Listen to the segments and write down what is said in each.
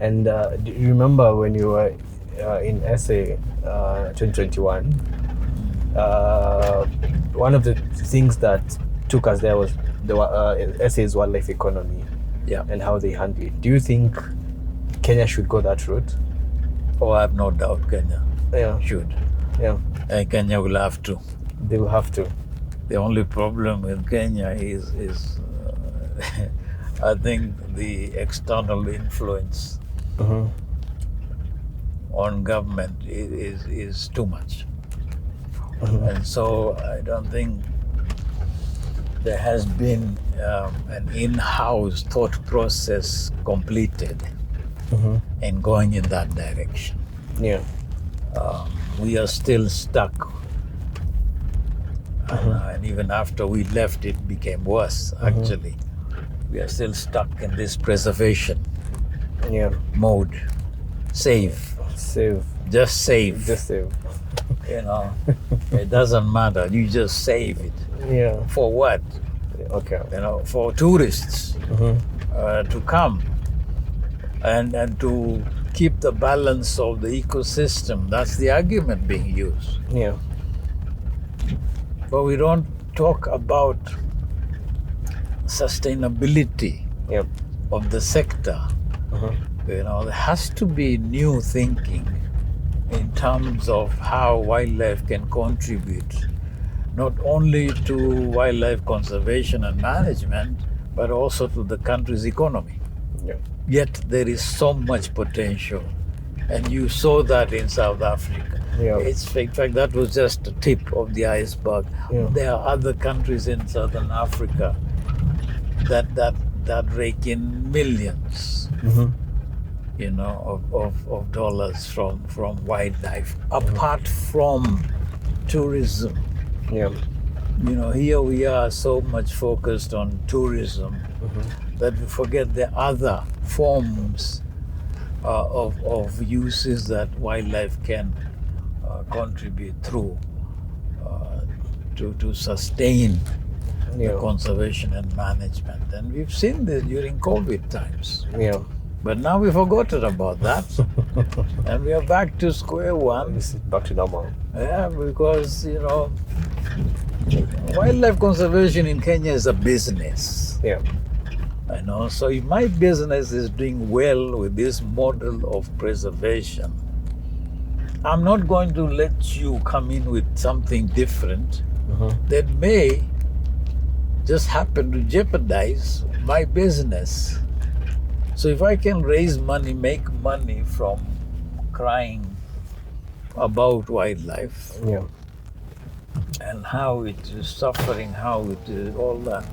And do you remember when you were in SA 2021? One of the things that took us there was the SA's wildlife economy and how they handle it. Do you think Kenya should go that route? Oh, I have no doubt Kenya should. Yeah. And Kenya will have to. They will have to. The only problem with Kenya is I think the external influence on government is too much. And so I don't think there has been an in-house thought process completed in going in that direction. Yeah. We are still stuck. And even after we left, it became worse, actually. We are still stuck in this preservation mode. Save. Just save. You know, it doesn't matter. You just save it. Yeah. For what? Okay. You know, for tourists to come and to keep the balance of the ecosystem. That's the argument being used. Yeah. But we don't talk about sustainability of the sector. You know, there has to be new thinking in terms of how wildlife can contribute not only to wildlife conservation and management, but also to the country's economy. Yet there is so much potential, and you saw that in South Africa. In fact, that was just the tip of the iceberg. There are other countries in Southern Africa that rake in millions, you know, of dollars from wildlife, apart from tourism. You know, here we are so much focused on tourism that we forget the other forms of uses that wildlife can contribute through to sustain the conservation and management. And we've seen this during COVID times. But now we've forgotten about that. And we are back to square one. Back to normal. Yeah, because, you know, wildlife conservation in Kenya is a business. I know. So if my business is doing well with this model of preservation, I'm not going to let you come in with something different that may just happen to jeopardize my business. So if I can raise money, make money from crying about wildlife and how it is suffering, how it is all that,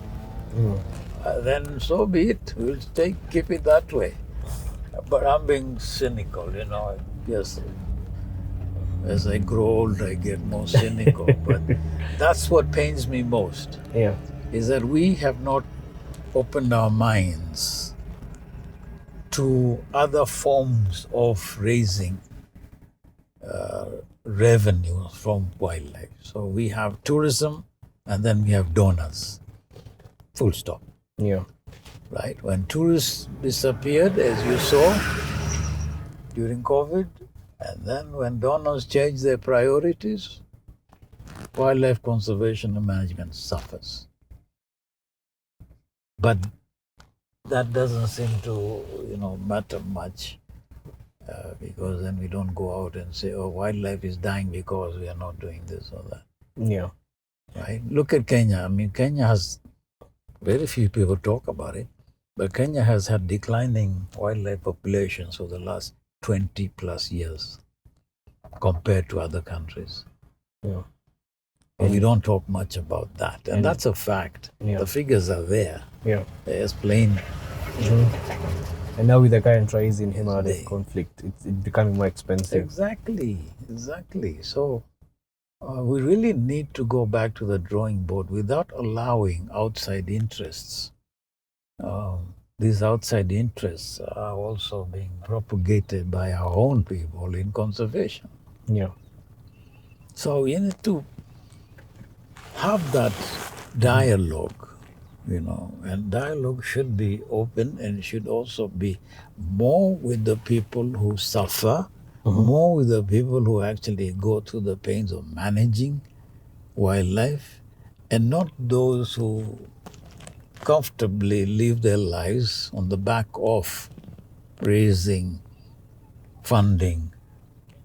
then so be it. We'll keep it that way. But I'm being cynical, you know. Yes, as I grow old, I get more cynical. But that's what pains me most. Is that we have not opened our minds to other forms of raising revenue from wildlife. So we have tourism, and then we have donors. Full stop. Right? When tourists disappeared, as you saw during COVID, and then when donors change their priorities, wildlife conservation and management suffers. But that doesn't seem to, you know, matter much because then we don't go out and say, oh, wildlife is dying because we are not doing this or that. Right? Look at Kenya. I mean, Kenya has, very few people talk about it, but Kenya has had declining wildlife populations for the last 20 plus years compared to other countries. And we don't talk much about that. And that's a fact. The figures are there. They're as plain. And now with the current rise in human wildlife conflict, it's becoming more expensive. Exactly. So we really need to go back to the drawing board without allowing outside interests. These outside interests are also being propagated by our own people in conservation. So we need to have that dialogue And dialogue should be open and should also be more with the people who suffer, more with the people who actually go through the pains of managing wildlife, and not those who comfortably live their lives on the back of raising funding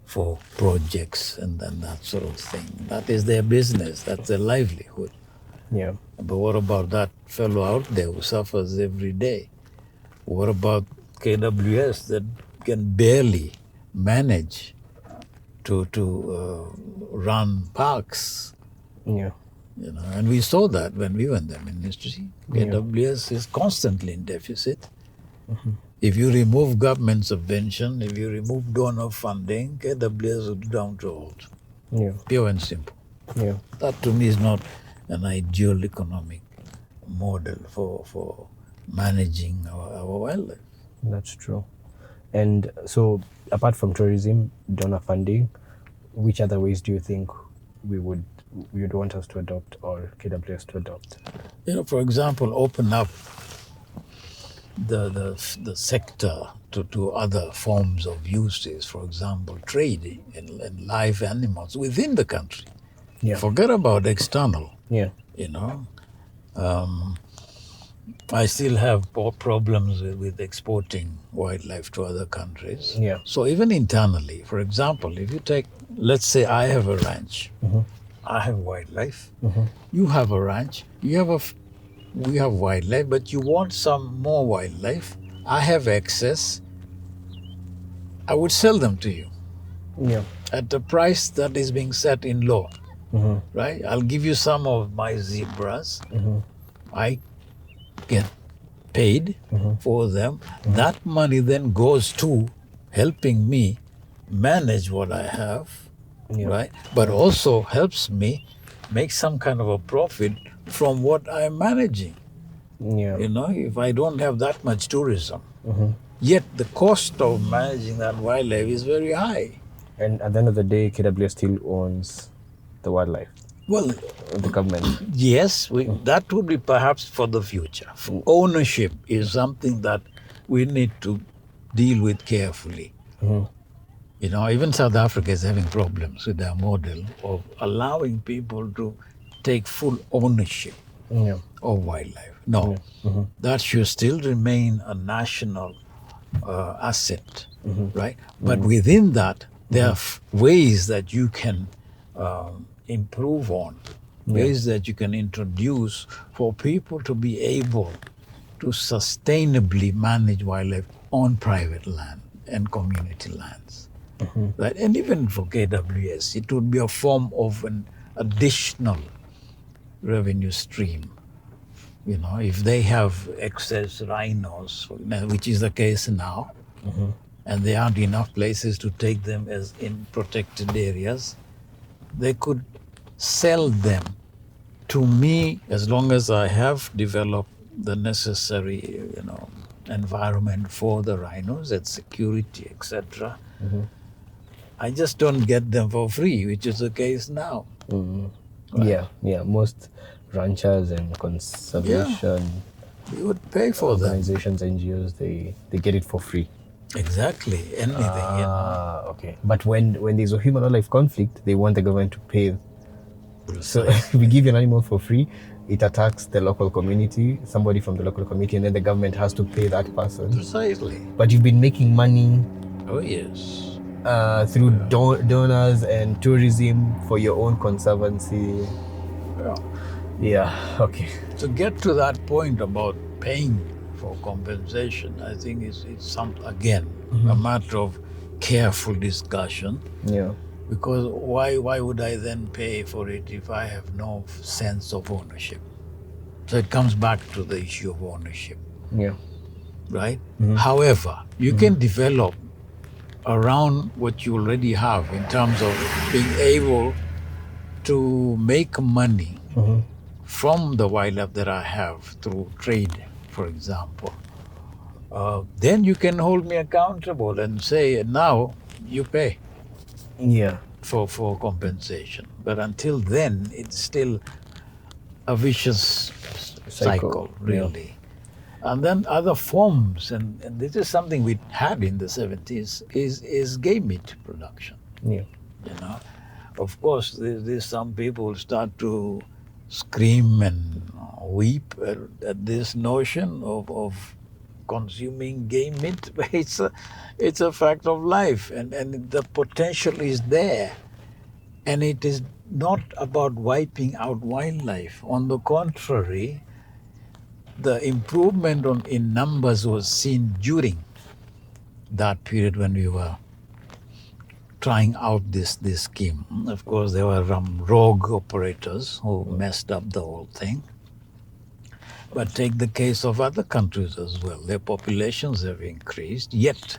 for projects and that sort of thing. That is their business, that's their livelihood. Yeah. But what about that fellow out there who suffers every day? What about KWS that can barely manage to run parks? Yeah. And we saw that when we were in the ministry. KWS is constantly in deficit. If you remove government subvention, if you remove donor funding, KWS would be down to halt. Yeah. Pure and simple. Yeah. That to me is not an ideal economic model for managing our wildlife. That's true. And so, apart from tourism, donor funding, which other ways do you think you'd want us to adopt or KWS to adopt? For example, open up the sector to other forms of uses. For example, trading in live animals within the country. Yeah. Forget about external. Yeah. I still have problems with exporting wildlife to other countries. Yeah. So even internally, for example, if you take, let's say I have a ranch, I have wildlife, you have a ranch, we have wildlife, but you want some more wildlife, I have excess, I would sell them to you. Yeah. At the price that is being set in law. Right? I'll give you some of my zebras. I get paid for them. That money then goes to helping me manage what I have, right? But also helps me make some kind of a profit from what I'm managing. Yeah. If I don't have that much tourism, yet the cost of managing that wildlife is very high. And at the end of the day, KWS still owns the wildlife. Well, the government. Yes, that would be perhaps for the future. Ownership is something that we need to deal with carefully. Even South Africa is having problems with their model of allowing people to take full ownership of wildlife. No, that should still remain a national asset, right? But within that, there are ways that you can improve on, ways that you can introduce for people to be able to sustainably manage wildlife on private land and community lands. Right? And even for KWS, it would be a form of an additional revenue stream. If they have excess rhinos, which is the case now, and there aren't enough places to take them as in protected areas, they could sell them to me as long as I have developed the necessary, environment for the rhinos and security, etc. I just don't get them for free, which is the case now. Right? Yeah. Most ranchers and conservation you would pay for organizations, NGOs, they get it for free. Exactly, anything. Okay. But when there's a human wildlife conflict, they want the government to pay. So if we give you an animal for free, it attacks the local community, somebody from the local community, and then the government has to pay that person. Precisely. But you've been making money. Oh yes. Through donors and tourism for your own conservancy. Yeah. Okay. To get to that point about paying for compensation, I think it's a matter of careful discussion. Yeah. Because why would I then pay for it if I have no sense of ownership? So it comes back to the issue of ownership. Yeah. Right? However, you can develop around what you already have in terms of being able to make money from the wildlife that I have through trade, for example. Then you can hold me accountable and say, now you pay. Yeah. For compensation. But until then, it's still a vicious cycle really. And then other forms, and this is something we had in the 70s, is game meat production. Yeah. You know, of course, there's some people start to scream and weep at this notion of consuming game meat, but it's a fact of life, and the potential is there, and it is not about wiping out wildlife. On the contrary, the improvement in numbers was seen during that period when we were trying out this scheme. Of course, there were rogue operators who messed up the whole thing. But take the case of other countries as well. Their populations have increased, yet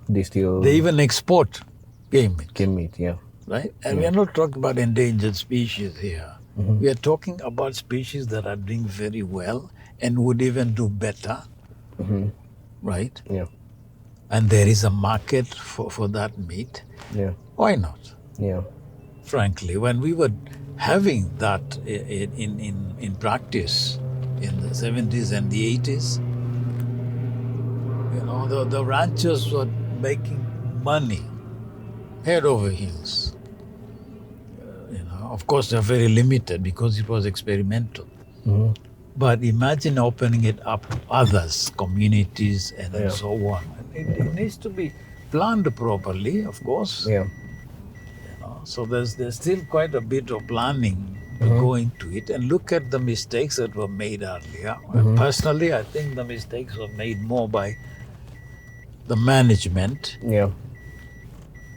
They even export game meat. Game meat, yeah. Right? And we are not talking about endangered species here. We are talking about species that are doing very well and would even do better, right? Yeah. And there is a market for that meat. Yeah. Why not? Yeah. Frankly, when we were having that in practice in the 70s and the 80s, you know, the ranchers were making money head over heels. You know, of course, they're very limited because it was experimental. But imagine opening it up to others, communities, and so on. It needs to be planned properly, of course. Yeah. You know, so there's still quite a bit of planning to go into it, and look at the mistakes that were made earlier. Personally, I think the mistakes were made more by the management. Yeah.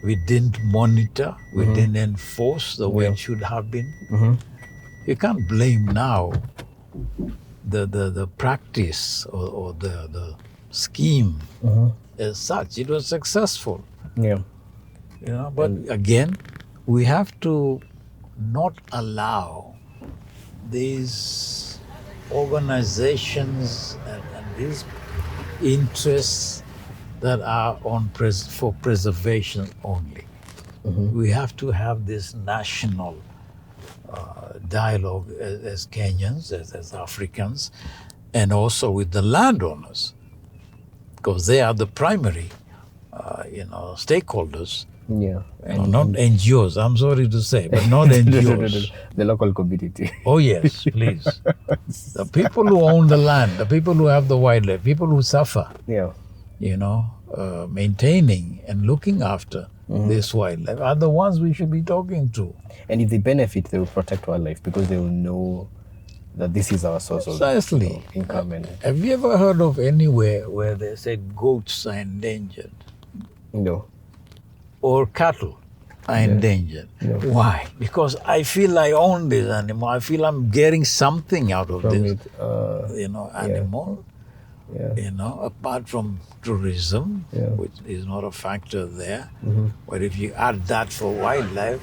We didn't monitor, we didn't enforce the way it should have been. You can't blame now the practice or the scheme as such. It was successful. Yeah. You know, but again, we have to not allow these organizations and these interests that are for preservation only. We have to have this national dialogue as Kenyans, as Africans, and also with the landowners, because they are the primary, stakeholders. Yeah. Not NGOs, I'm sorry to say, but not NGOs. The local community. Oh yes, please. The people who own the land, the people who have the wildlife, people who suffer, Yeah. maintaining and looking after this wildlife are the ones we should be talking to. And if they benefit, they will protect wildlife because they will know that this is our source of income. And Have you ever heard of anywhere where they said goats are endangered no. or cattle are endangered? No. Why? Because I feel I own this animal. I feel I'm getting something out of From this, it, animal. yeah. Apart from tourism, Yeah. which is not a factor there. But if you add that for wildlife,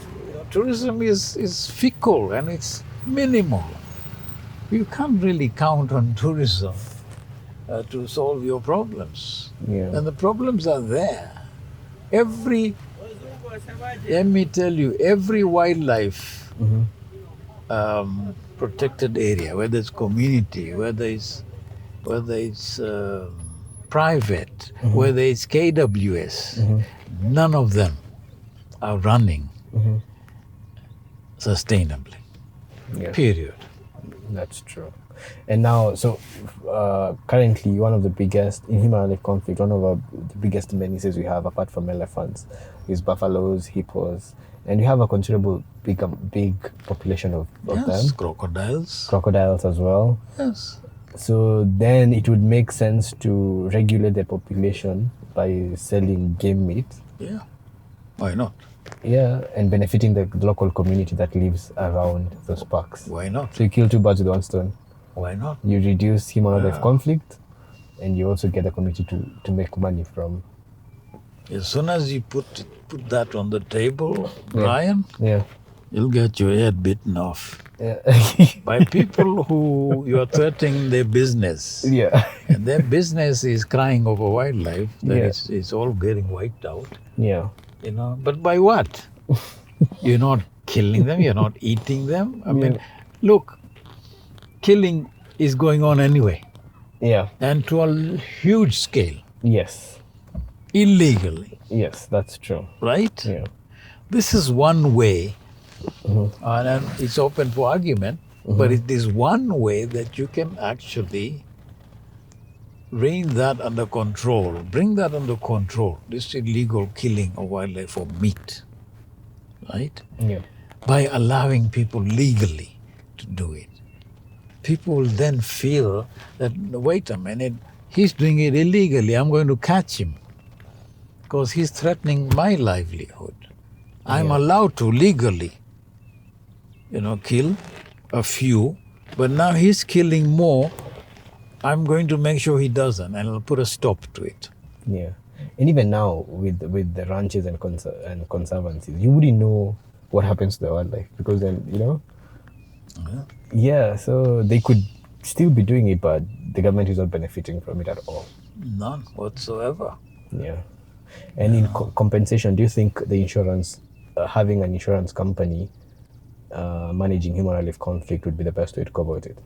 tourism is fickle and it's minimal. You can't really count on tourism to solve your problems. Yeah. And the problems are there. Let me tell you, every wildlife protected area, whether it's community, whether it's private, whether it's KWS, none of them are running sustainably. Yeah. Period. That's true. And now, so currently, one of the biggest, in human wildlife conflict, one of the biggest menaces we have, apart from elephants, is buffaloes, hippos, and we have a considerable big population of them. Crocodiles as well. Yes. So then it would make sense to regulate the population by selling game meat. Yeah. Why not? Yeah, and benefiting the local community that lives around those parks. Why not? So you kill two birds with one stone. Why not? You reduce human wildlife conflict, and you also get the community to make money from. As soon as you put that on the table, Brian, Yeah. you'll get your head bitten off Yeah. by people who you are threatening their business. Yeah. And their business is crying over wildlife, that Yeah. it's all getting wiped out. Yeah. But by what? You're not killing them, you're not eating them. I mean, look, killing is going on anyway, Yeah. and to a huge scale, Yes. illegally, Yes, that's true. right? Yeah. This is one way, and then it's open for argument, but it is one way that you can actually rein that under control, bring that under control, this illegal killing of wildlife for meat, right? Yeah. By allowing people legally to do it. People will then feel that, wait a minute, he's doing it illegally, I'm going to catch him because he's threatening my livelihood. I'm Yeah. allowed to legally, kill a few, but now he's killing more. I'm going to make sure he doesn't, and I'll put a stop to it. Yeah. And even now with the ranches and conservancies, you wouldn't know what happens to the wildlife because then, yeah, so they could still be doing it, but the government is not benefiting from it at all. None whatsoever. Yeah. And in compensation, do you think the insurance, having an insurance company managing human wildlife conflict would be the best way to go about it?